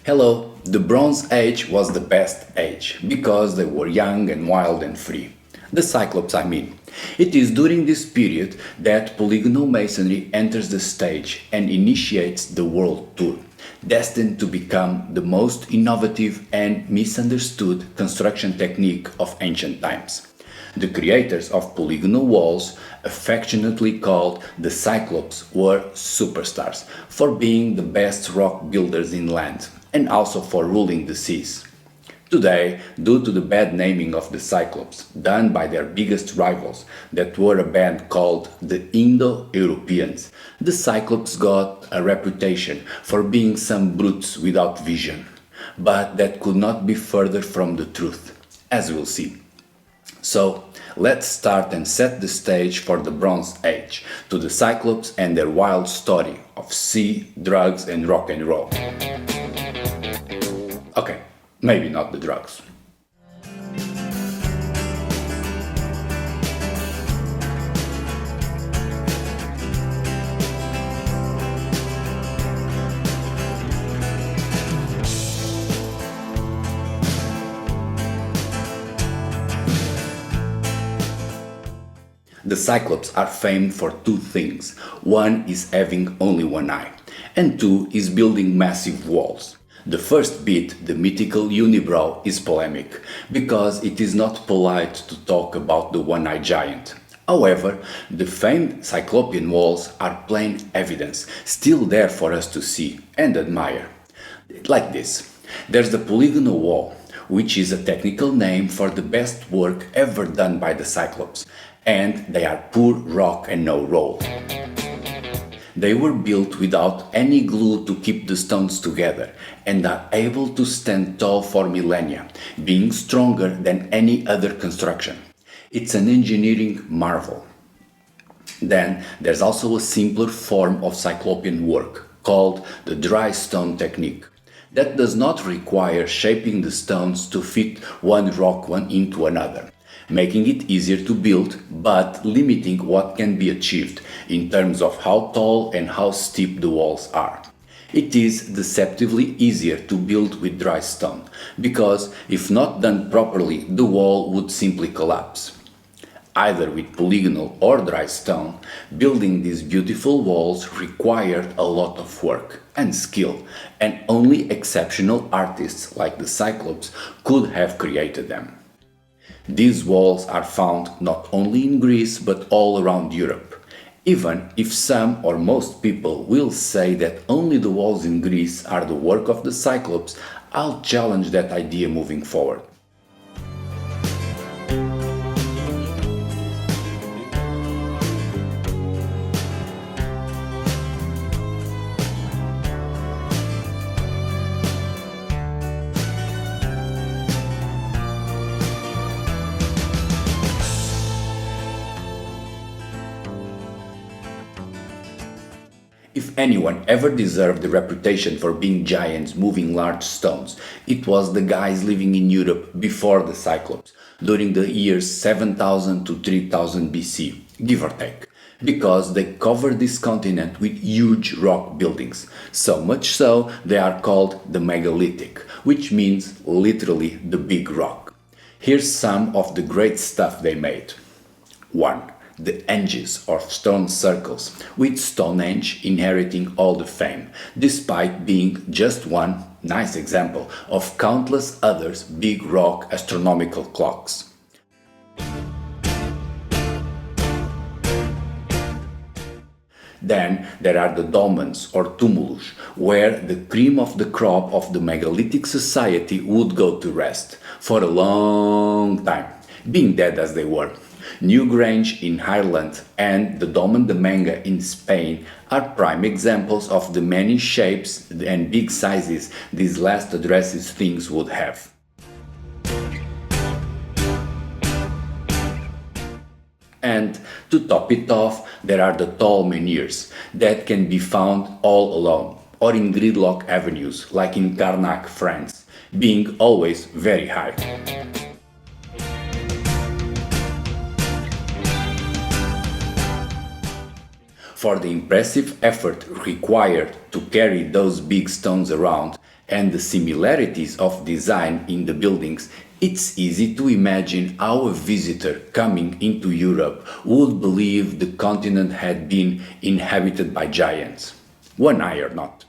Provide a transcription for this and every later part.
Hello, the Bronze Age was the best age, because they were young and wild and free. The Cyclops, I mean. It is during this period that polygonal masonry enters the stage and initiates the world tour, destined to become the most innovative and misunderstood construction technique of ancient times. The creators of polygonal walls, affectionately called the Cyclops, were superstars for being the best rock builders in land and also for ruling the seas. Today, due to the bad naming of the Cyclops, done by their biggest rivals, that were a band called the Indo-Europeans, the Cyclops got a reputation for being some brutes without vision, but that could not be further from the truth, as we'll see. So, let's start and set the stage for the Bronze Age, to the Cyclops and their wild story of sea, drugs and rock and roll. Okay, maybe not the drugs. The Cyclops are famed for two things. One is having only one eye, and two is building massive walls. The first bit, the mythical unibrow, is polemic, because it is not polite to talk about the one-eyed giant. However, the famed Cyclopean walls are plain evidence, still there for us to see and admire. Like this. There's the polygonal wall, which is a technical name for the best work ever done by the Cyclops, and they are pure rock and no roll. They were built without any glue to keep the stones together and are able to stand tall for millennia, being stronger than any other construction. It's an engineering marvel. Then there's also a simpler form of Cyclopean work, called the dry stone technique, that does not require shaping the stones to fit one rock into another, making it easier to build, but limiting what can be achieved in terms of how tall and how steep the walls are. It is deceptively easier to build with dry stone, because if not done properly, the wall would simply collapse. Either with polygonal or dry stone, building these beautiful walls required a lot of work and skill, and only exceptional artists like the Cyclops could have created them. These walls are found not only in Greece but all around Europe, even if some or most people will say that only the walls in Greece are the work of the Cyclops. I'll challenge that idea moving forward. If anyone ever deserved the reputation for being giants moving large stones, it was the guys living in Europe before the Cyclops, during the years 7000 to 3000 BC, give or take, because they covered this continent with huge rock buildings, so much so they are called the megalithic, which means literally the big rock. Here's some of the great stuff they made. 1. The henges or stone circles, with Stonehenge inheriting all the fame, despite being just one nice example of countless others big rock astronomical clocks. Then there are the dolmens or tumulus, where the cream of the crop of the megalithic society would go to rest for a long time, being dead as they were. Newgrange in Ireland and the Dolmen de Manga in Spain are prime examples of the many shapes and big sizes these last addresses things would have. And to top it off, there are the tall menhirs that can be found all alone or in gridlock avenues like in Carnac, France, being always very high. For the impressive effort required to carry those big stones around and the similarities of design in the buildings, it's easy to imagine how a visitor coming into Europe would believe the continent had been inhabited by giants. One eye or not.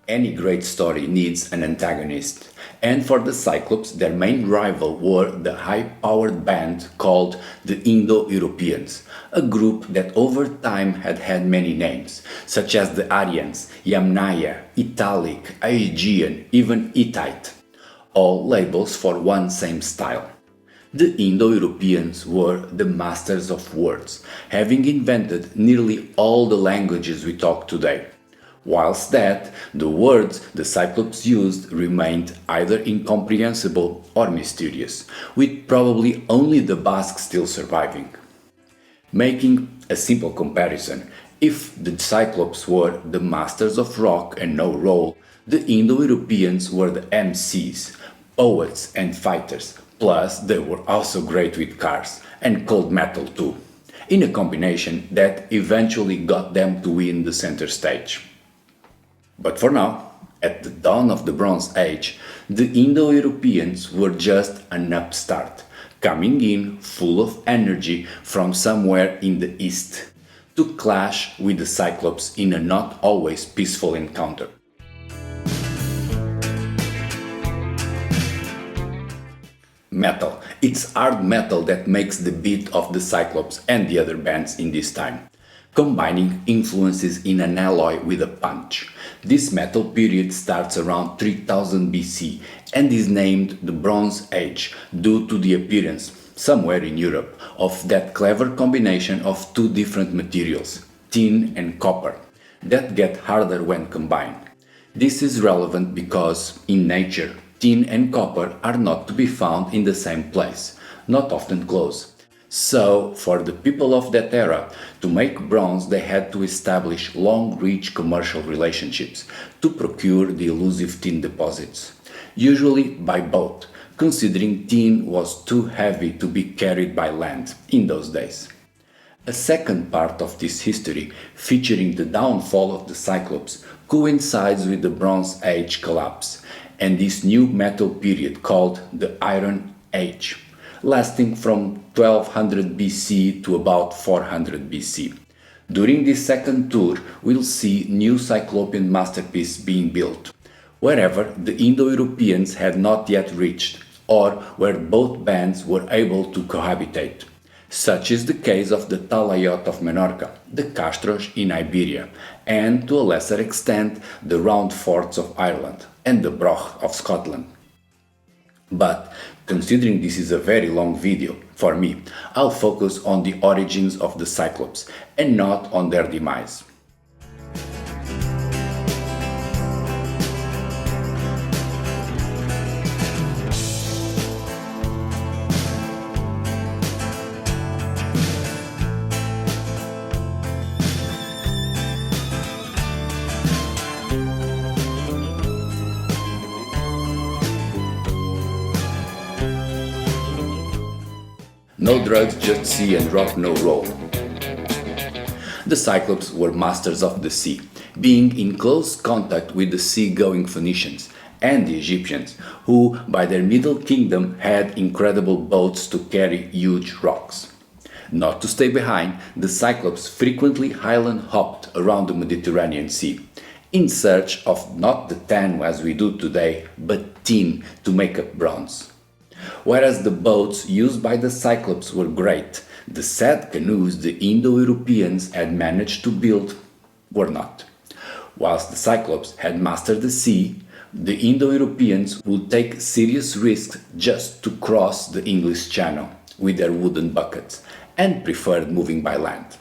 Any great story needs an antagonist, and for the Cyclops their main rival were the high-powered band called the Indo-Europeans, a group that over time had many names, such as the Aryans, Yamnaya, Italic, Aegean, even Hittite, all labels for one same style. The Indo-Europeans were the masters of words, having invented nearly all the languages we talk today. Whilst that, the words the Cyclops used remained either incomprehensible or mysterious, with probably only the Basque still surviving. Making a simple comparison, if the Cyclops were the masters of rock and no roll, the Indo-Europeans were the MCs, poets and fighters, plus they were also great with cars, and cold metal too, in a combination that eventually got them to win the center stage. But for now, at the dawn of the Bronze Age, the Indo-Europeans were just an upstart, coming in full of energy from somewhere in the east, to clash with the Cyclops in a not always peaceful encounter. Metal. It's hard metal that makes the beat of the Cyclops and the other bands in this time, combining influences in an alloy with a punch. This metal period starts around 3000 BC and is named the Bronze Age due to the appearance, somewhere in Europe, of that clever combination of two different materials, tin and copper, that get harder when combined. This is relevant because, in nature, tin and copper are not to be found in the same place, not often close. So, for the people of that era, to make bronze they had to establish long-reach commercial relationships to procure the elusive tin deposits, usually by boat, considering tin was too heavy to be carried by land in those days. A second part of this history, featuring the downfall of the Cyclops, coincides with the Bronze Age collapse and this new metal period called the Iron Age, lasting from 1200 BC to about 400 BC. During this second tour, we'll see new Cyclopean masterpieces being built, wherever the Indo-Europeans had not yet reached, or where both bands were able to cohabitate. Such is the case of the Talayot of Menorca, the Castros in Iberia, and to a lesser extent the round forts of Ireland and the Broch of Scotland. But, considering this is a very long video, for me, I'll focus on the origins of the Cyclops and not on their demise. No drugs, just sea and rock, no roll. The Cyclops were masters of the sea, being in close contact with the sea-going Phoenicians and the Egyptians, who, by their Middle Kingdom, had incredible boats to carry huge rocks. Not to stay behind, the Cyclops frequently highland hopped around the Mediterranean Sea, in search of not the tan as we do today, but tin to make up bronze. Whereas the boats used by the Cyclops were great, the sad canoes the Indo-Europeans had managed to build were not. Whilst the Cyclops had mastered the sea, the Indo-Europeans would take serious risks just to cross the English Channel with their wooden buckets, and preferred moving by land.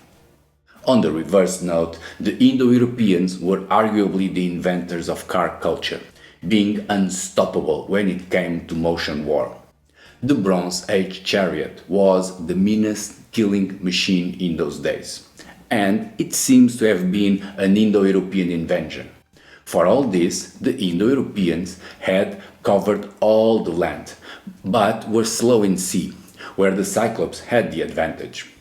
On the reverse note, the Indo-Europeans were arguably the inventors of car culture, being unstoppable when it came to motion war. The Bronze Age chariot was the meanest killing machine in those days, and it seems to have been an Indo-European invention. For all this, the Indo-Europeans had covered all the land, but were slow in sea, where the Cyclops had the advantage.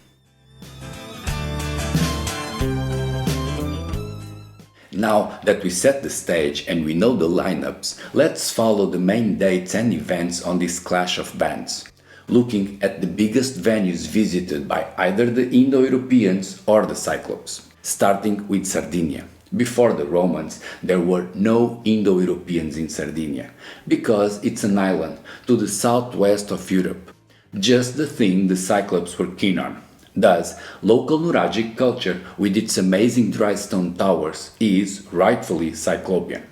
Now that we set the stage and we know the lineups, let's follow the main dates and events on this clash of bands, looking at the biggest venues visited by either the Indo-Europeans or the Cyclops, starting with Sardinia. Before the Romans, there were no Indo-Europeans in Sardinia, because it's an island to the southwest of Europe, just the thing the Cyclops were keen on. Thus, local Nuragic culture with its amazing dry stone towers is rightfully Cyclopean.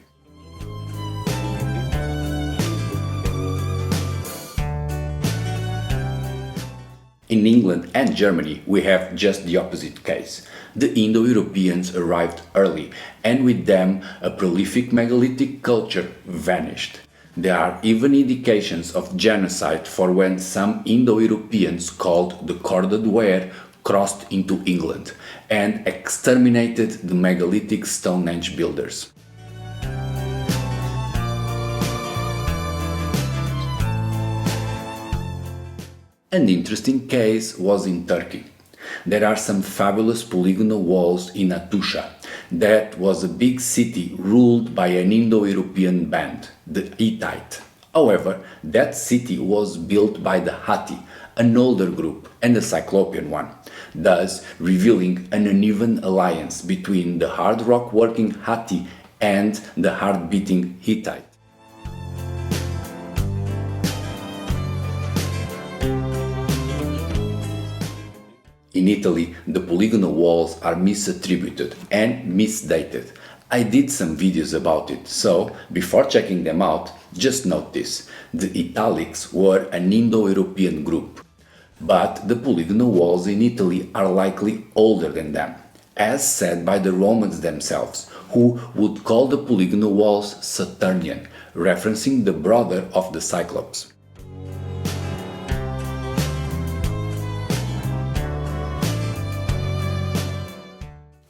In England and Germany, we have just the opposite case. The Indo-Europeans arrived early, and with them a prolific megalithic culture vanished. There are even indications of genocide for when some Indo-Europeans called the corded ware crossed into England and exterminated the megalithic Stone Age builders. An interesting case was in Turkey. There are some fabulous polygonal walls in Atusha. That was a big city ruled by an Indo-European band, the Hittite. However, that city was built by the Hatti, an older group and a Cyclopean one, thus revealing an uneven alliance between the hard rock working Hatti and the hard beating Hittite. In Italy, the polygonal walls are misattributed and misdated. I did some videos about it, so before checking them out, just note this: the Italics were an Indo-European group, but the polygonal walls in Italy are likely older than them, as said by the Romans themselves, who would call the polygonal walls Saturnian, referencing the brother of the Cyclops.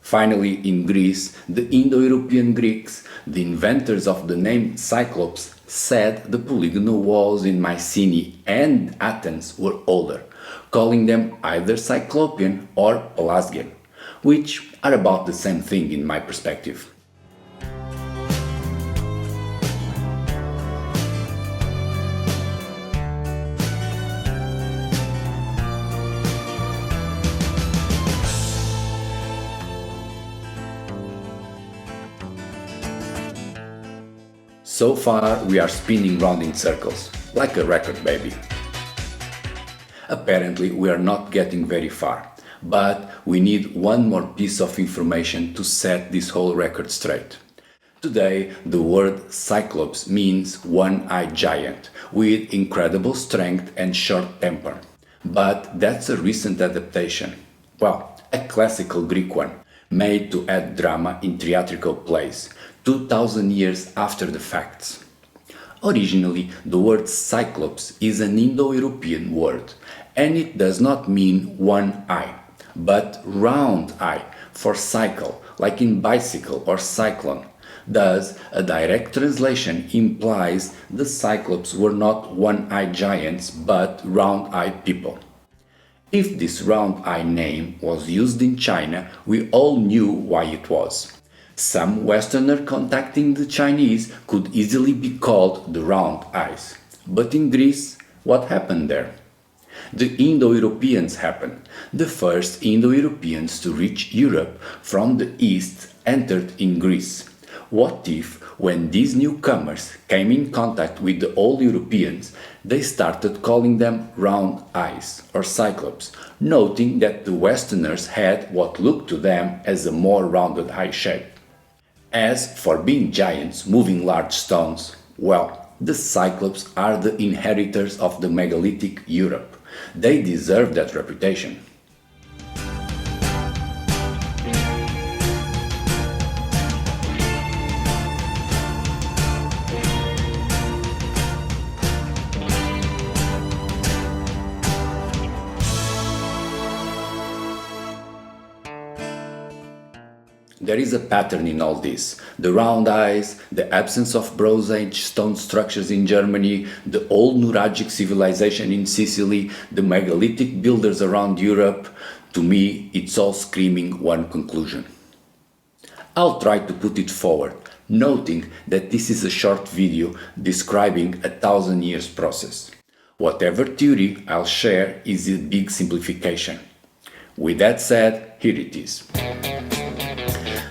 Finally, in Greece, the Indo-European Greeks, the inventors of the name Cyclops, said the polygonal walls in Mycenae and Athens were older, calling them either Cyclopean or Pelasgian, which are about the same thing in my perspective. So far, we are spinning round in circles, like a record, baby. Apparently, we are not getting very far, but we need one more piece of information to set this whole record straight. Today, the word Cyclops means one-eyed giant, with incredible strength and short temper. But that's a recent adaptation. Well, a classical Greek one, made to add drama in theatrical plays, 2000 years after the facts. Originally, the word Cyclops is an Indo-European word, and it does not mean one eye, but round eye for cycle, like in bicycle or cyclone. Thus, a direct translation implies the Cyclops were not one-eyed giants, but round-eyed people. If this round-eye name was used in China, we all knew why it was. Some Westerner contacting the Chinese could easily be called the round eyes. But in Greece, what happened there? The Indo-Europeans happened. The first Indo-Europeans to reach Europe from the east entered in Greece. What if, when these newcomers came in contact with the old Europeans, they started calling them round eyes or Cyclops, noting that the Westerners had what looked to them as a more rounded eye shape? As for being giants moving large stones, well, the Cyclops are the inheritors of the megalithic Europe. They deserve that reputation. There is a pattern in all this. The round eyes, the absence of Bronze Age stone structures in Germany, the old Nuragic civilization in Sicily, the megalithic builders around Europe. To me, it's all screaming one conclusion. I'll try to put it forward, noting that this is a short video describing a 1,000 years process. Whatever theory I'll share is a big simplification. With that said, here it is.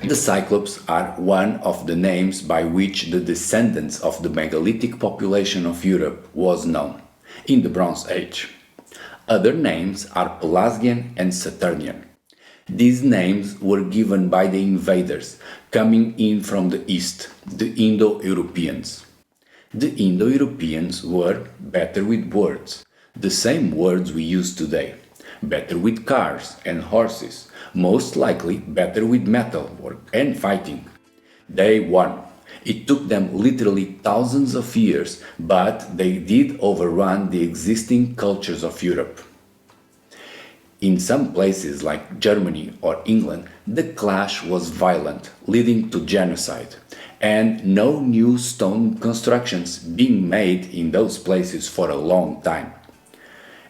The Cyclops are one of the names by which the descendants of the megalithic population of Europe was known in the Bronze Age. Other names are Pelasgian and Saturnian. These names were given by the invaders coming in from the east, the indo-europeans. The indo-europeans were better with words, the same words we use today, better with cars and horses, most likely better with metalwork and fighting. They won. It took them literally thousands of years, but they did overrun the existing cultures of Europe. In some places like Germany or England, the clash was violent, leading to genocide, and no new stone constructions being made in those places for a long time.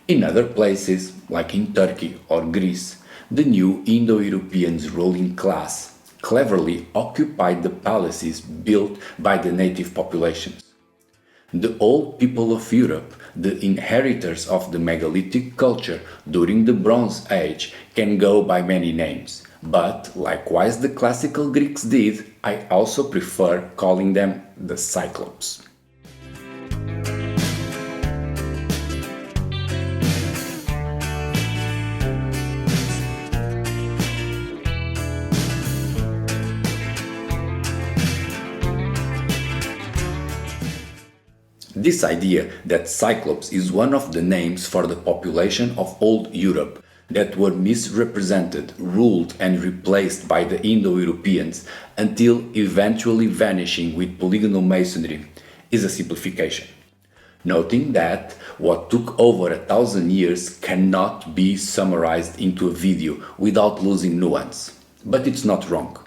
In other places, like in Turkey or Greece, the new Indo-Europeans ruling class cleverly occupied the palaces built by the native populations. The old people of Europe, the inheritors of the megalithic culture during the Bronze Age, can go by many names, but likewise the classical Greeks did, I also prefer calling them the Cyclops. This idea that Cyclops is one of the names for the population of old Europe that were misrepresented, ruled and replaced by the Indo-Europeans until eventually vanishing with polygonal masonry is a simplification. Noting that what took over 1,000 years cannot be summarized into a video without losing nuance. But it's not wrong.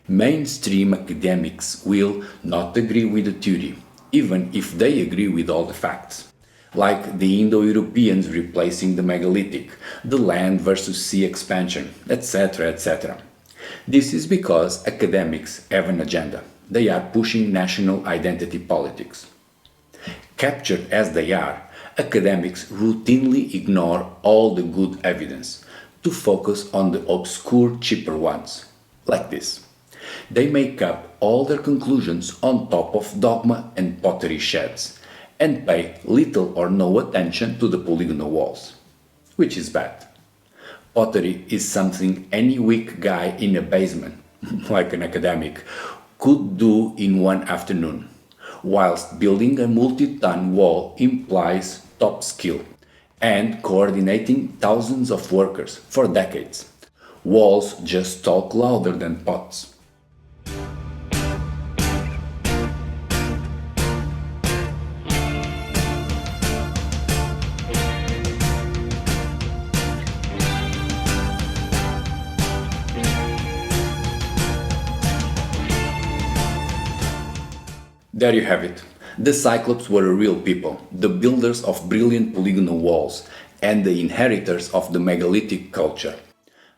Mainstream academics will not agree with the theory, even if they agree with all the facts, like the Indo-Europeans replacing the megalithic, the land versus sea expansion, etc., etc. This is because academics have an agenda. They are pushing national identity politics. Captured as they are, academics routinely ignore all the good evidence to focus on the obscure, cheaper ones, like this. They make up all their conclusions on top of dogma and pottery sheds, and pay little or no attention to the polygonal walls, which is bad. Pottery is something any weak guy in a basement, like an academic, could do in one afternoon, whilst building a multi-ton wall implies top skill and coordinating thousands of workers for decades. Walls just talk louder than pots. There you have it. The Cyclops were real people, the builders of brilliant polygonal walls, and the inheritors of the megalithic culture.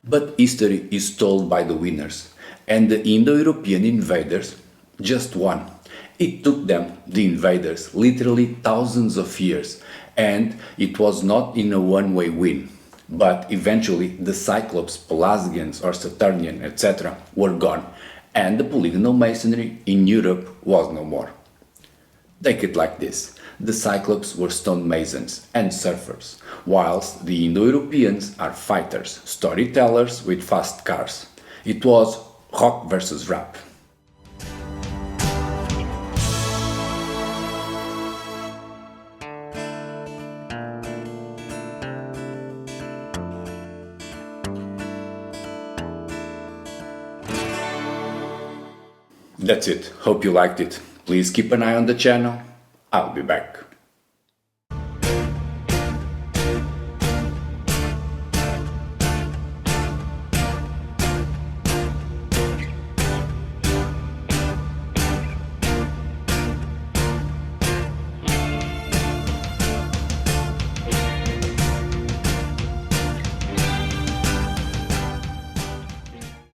But history is told by the winners, and the Indo-European invaders just won. It took them, the invaders, literally thousands of years, and it was not in a one-way win. But eventually the Cyclops, Pelasgians or Saturnian, etc. were gone, and the polygonal masonry in Europe was no more. Take it like this. The Cyclops were stone masons and surfers, whilst the Indo-Europeans are fighters, storytellers with fast cars. It was rock versus rap. That's it. Hope you liked it. Please keep an eye on the channel. I'll be back.